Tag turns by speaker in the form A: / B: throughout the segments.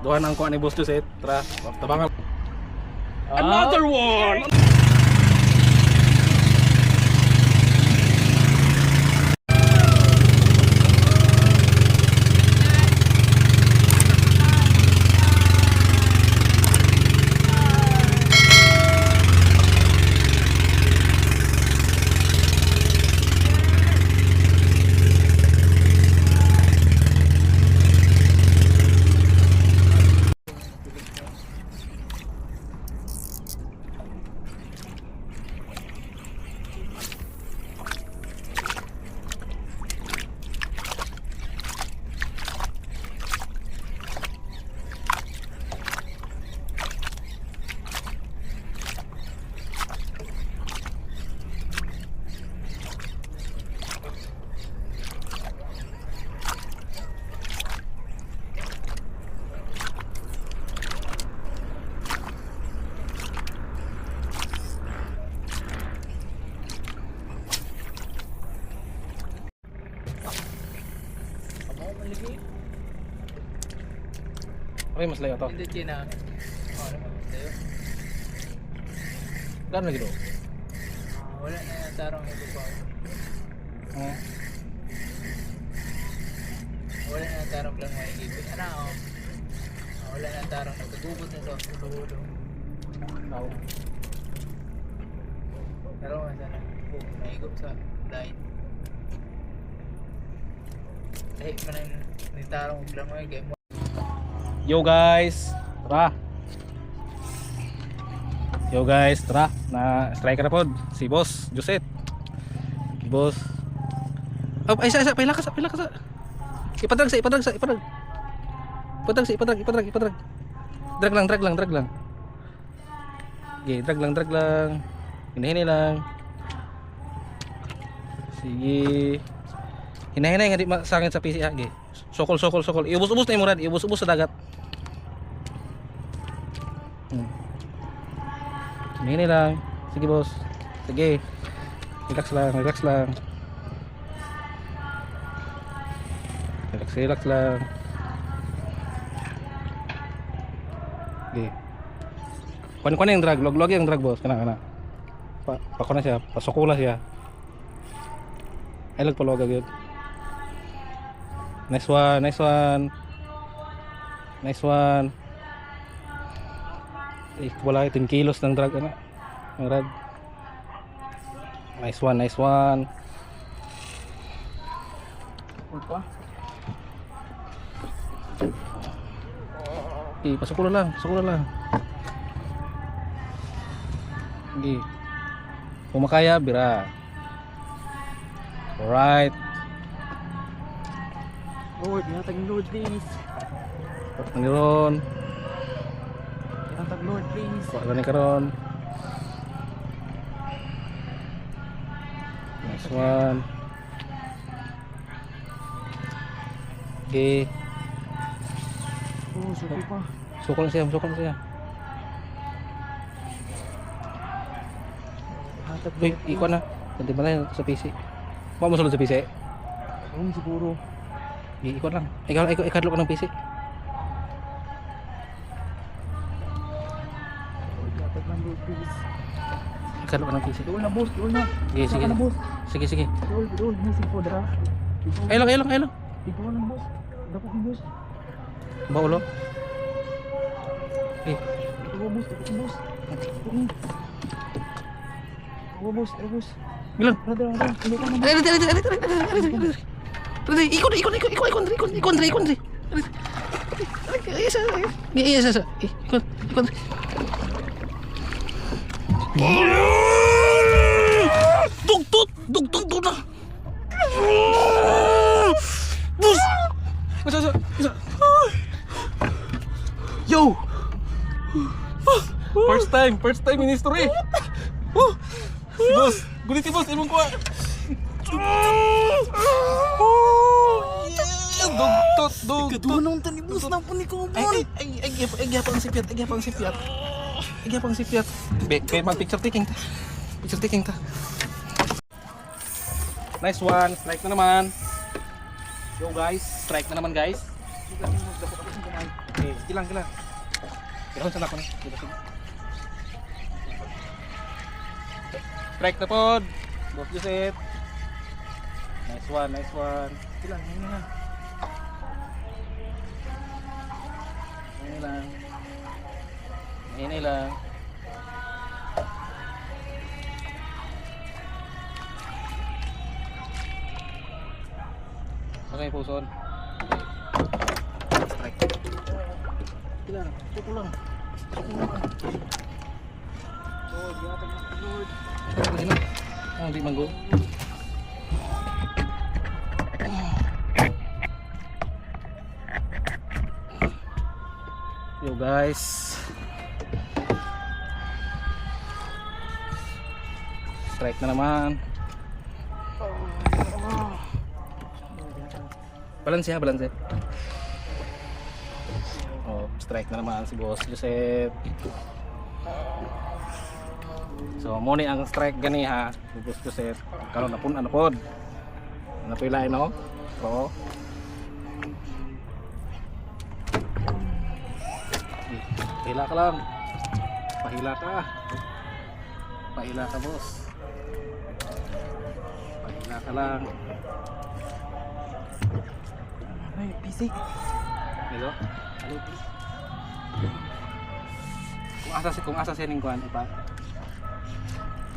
A: Duhan ang kuha ni Boss Josette. Tara, tabangan. Another one! Okay, mas layo to.
B: Hindi China.
A: Gano'n lagi do?
B: Wala na yung tarong ito pa. Wala na yung tarong lang maigipin. Ano ako? Wala na yung tarong nagkagubot na ito. Ulo-ulo.
A: Tao.
B: Pero masana. Naigop sa line. Kahit man ang tarong lang maigipin.
A: Yo guys, tara. Yo guys, tara. Na striker na pod si Boss Josette. Boss. Oh, ay isa pila ka sa. Ipadrag. Drag lang. Okay, drag lang. Hinahinay lang. Sige. Hinahinay nga di masangit sa PC ha. Okay. Sokol. Iubos-ubos na yung murad, iubos-ubos sa dagat. Hinahinay lang. Sige boss. Sige. Relax lang. Relax lang. Okay. Kuan yung drag, log yung drag boss. Kana. Pako na siya, pasukula siya. Ay lagpalog agad. Nice one. Wala 10 kilos ng drag ano. Ang rad. Nice one.
B: Ulpa?
A: Pasukula lang. Sige. Kung makaya, bira. Alright.
B: Lord, inatag Lord please.
A: Panginoon.
B: Inatag Lord please.
A: Wala ni karon. Nice one. Okay.
B: Oh, suki pa.
A: Sukol siya.
B: Inatag
A: Uy, ikaw na. Hindi ba na sa PC? Huwag mo sulod sa PC.
B: Siguro.
A: Ikot lang. Ikadlo ko ng PC.
B: Inatag ng Lord please.
A: Ikadlo ko ng PC.
B: Doon na boss.
A: Sige.
B: Saka na boss.
A: Sige.
B: Doon, music po dra.
A: Ay lang.
B: Ikaw lang boss. Dapat ng boss.
A: Baulo. Eh,
B: Ikaw boss. Boss.
A: bilang.
B: Brother. Hindi ka na boss.
A: Ikon. Isa. Ikon. Dugtut na. Bus. Isa. Yo. First time in history. Si boss, guniti boss, imong kuha. Dugtut.
B: Kadunong tani boss na po ni ko.
A: Ay, gyapang sipiat. Be, mag-picture taking ta. Nice one, strike na naman. Yo guys, strike na naman guys. Okay. Kilang. Kilang sa ako na. Strike na pod. Boss Joseph. Nice one. Kilang, yun na. Ini lang. Okay, puson. Strike. Kilang, suko lang. Lord, yata Lord. Ano sino? Di manggo. Yo guys. Strike na naman. Balance. Oh, strike na naman si Boss Joseph. So, muni ang strike gani ha, si Boss Joseph. Karon na pun ano pod. Ano to ilain no? Oo. Pahila ka lang. Pahila ka boss. Pahila ka lang. Ay, pisik. Hello? Hello, please. Kung asa sining kuan pa.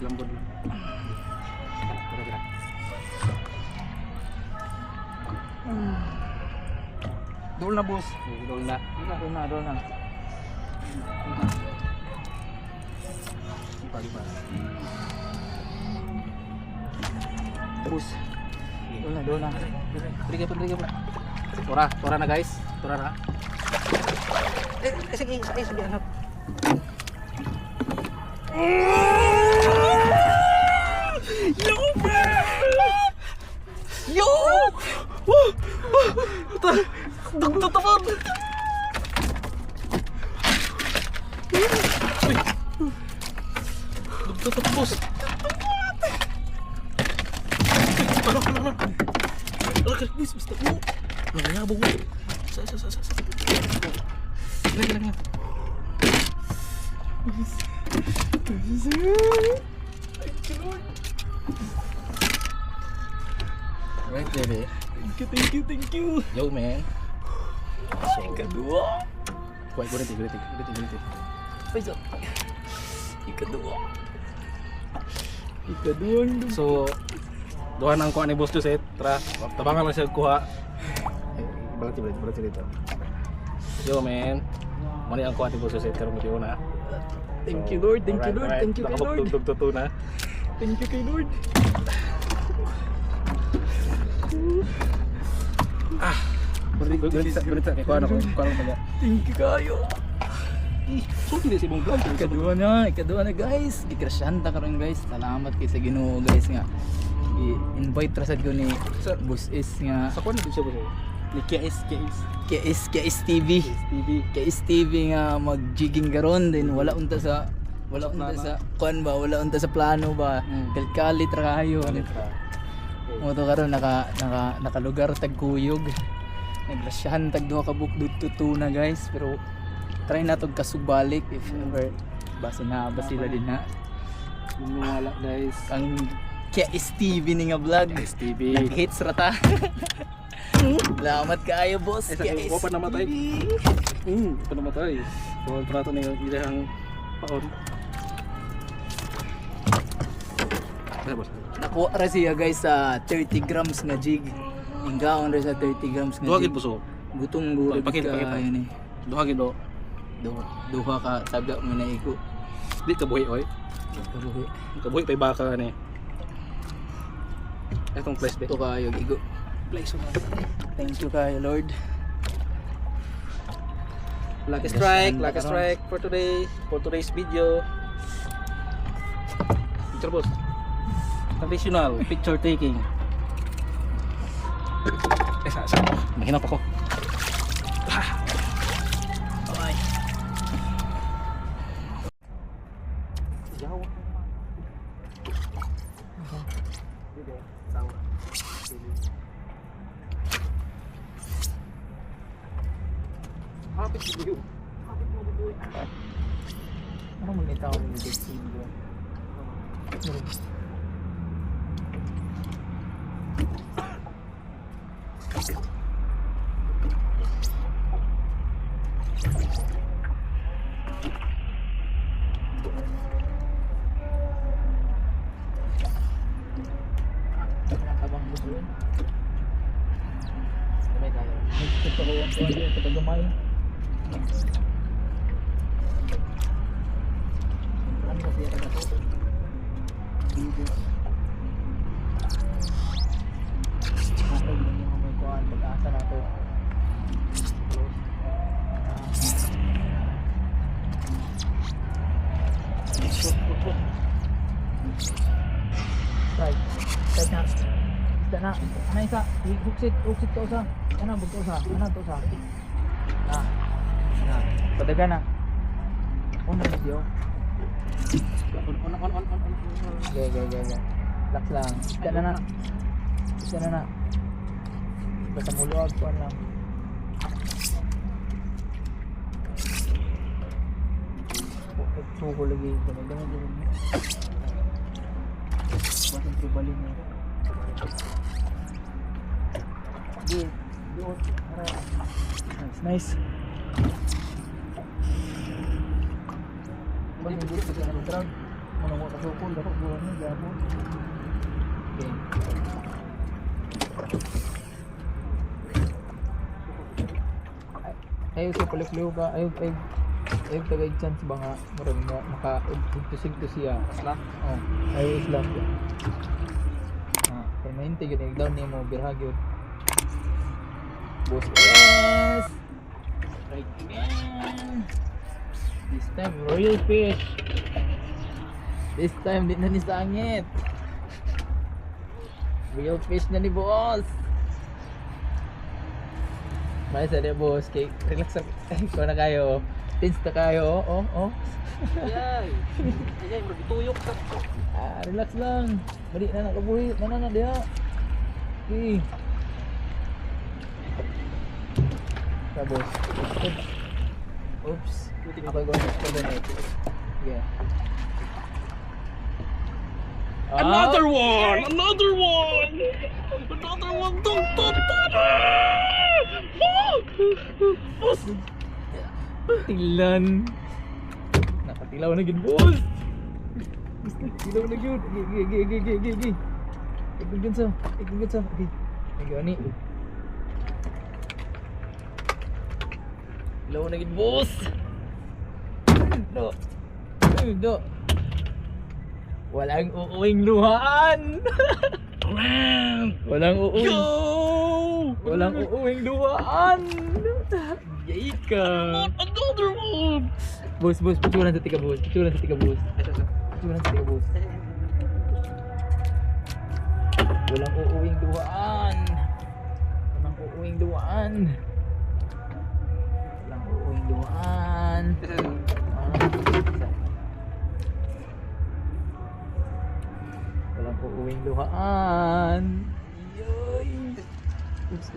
A: Lambod lang. Kira. Dol na boss. Dol na. Lipa. Bus. Dol na. Beri ka. Tora na guys. Tora na. Sige anak. Yo man! Yo! Tutupon! Tutupos! Ano? Guys, basta po! Nangayabong mo! Sa. Lang. Right, baby. Thank you. Yo, man. So, ikadua. Kuwait, gulitin. Paiso. Ikadua. So, doon ang kuha ni Boss Joseph. Tara, tabangan lang siya kuha. Balance dito. Yo, man. Mani ang kuha ni Boss Joseph. Pero medyo na.
C: Thank you Lord. Thank you kay Lord.
A: Na.
C: Thank you kay Lord.
A: Berita kay kuha na pala.
C: Thank you kayo.
A: So hindi si mong vlog.
C: Ikadua na guys. Gikrasyan ta karon guys. Salamat kay sa Ginoo guys nga. I-invite ra sad ko ni Boss is nga
A: Sa kuha na din siya boss. Ni KS
C: TV nga mag-jigging garon din wala unta sa kuan ba, wala unta sa plano ba. Kalkalit ra kayo. Mo to karon nakalugar tag kuyog. Naglasyahan tag duha ka bukdud tutuna guys, pero try na tog kasubalik if ever base na ba sila din na.
A: Wala guys.
C: Ang KS TV ni nga vlog.
A: KS TV.
C: Nag-hits ra ta. Salamat kaayo boss.
A: Wa pa namatay. Pa namatay. So trato ni ilahang paon. Boss.
C: Nakuha ra siya guys sa 30 grams nga jig. Inggaon ra sa 30 grams nga
A: Duha gid
C: jig.
A: puso.
C: Gutong guro
A: Pakita.
C: yun eh.
A: Duha gid do.
C: Duha ka taga mo na iko.
A: Di ka buhi oy.
C: Kabuhi.
A: Kabuhi pay baka ni. Etong place de.
C: Ito kayo igo.
A: Place mo.
C: Thank you kayo Lord.
A: Lucky strike for today's video. Picture boss. Traditional picture taking. Sa. Mahinap ako.
C: Bye.
A: Yawa. Kapit mo yun. Kapit mo bubuhay.
C: Ano mo nitaw ni Dexter?
B: Nakatabang gusto yun. Gamay tayo.
C: Gusto ko yung tuwan sa paggamay.
B: Ano kasi yung taga-photo?
C: Ako din yung may kuhan. Pag-asa na to. Right. Right na. Isda na. Ano isa? Huksit to sa. Ano, bugto sa. Ano to sa? Na. Na. Padaga na. Una video.
A: On.
C: Gaya. Relax lang. Isda na na. Isda na na. Basta muluwag. Kuhan lang. Suko lagi. Dami. Basang tribali niya. Good. Nice. Basang good sa kanang drag. Manungo na suko. Dapat buwan niya. Gabo. Okay. Ayaw siya palipliw ka. Ayaw tagay chance ba nga marag nga maka-ugtusig to siya.
A: Slap.
C: Oh, ayaw islam. Kaya mahinti yun, i-down niya mo, birhag yun. Boss, yes! Right again! This time, royal fish! This time, di na ni sangit! Real fish na ni boss! May sa de boss, kay relax lang. Ikaw na kayo. Tense na kayo, oh.
A: Ayay. Magtuyok ka.
C: Relax lang. Bali na nakabuhi. Mana dia. Okay. Tapos. Oops. Ako gawin ko din ito. Yeah.
A: Another one.
C: Tilan. Nakatilaw na gid boss. Tilaw na gyud. Gi. Ikugid sa. Okay. Gani. Tilaw na gid boss. Do. Walang uuwing luhaan. Walang uuwing luhaan. Yay ka.
A: Another one.
C: Boss, picturean sa tika boss. Walang uuwing duwaan. Walang uuwing duwaan. Yoy. Oops.